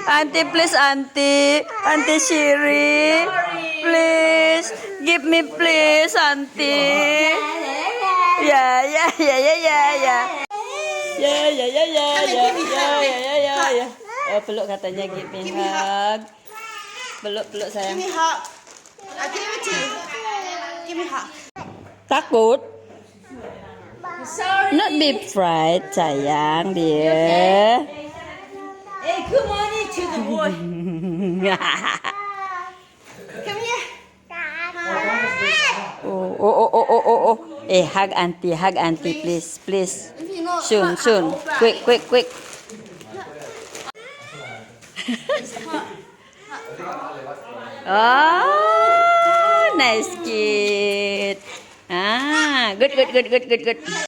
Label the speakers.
Speaker 1: Auntie, please, Auntie Shiri, please, give me, please, Auntie. Yeah. Oh, peluk katanya, give me hug. Peluk sayang.
Speaker 2: Give me hug. I give it to you. Give me hug.
Speaker 1: Takut?
Speaker 2: Sorry.
Speaker 1: Not be fright, sayang dia.
Speaker 2: Hey, good morning to the boy. Come here.
Speaker 1: Oh. Hug auntie, please. Soon. Quick. Oh, nice kid. Good.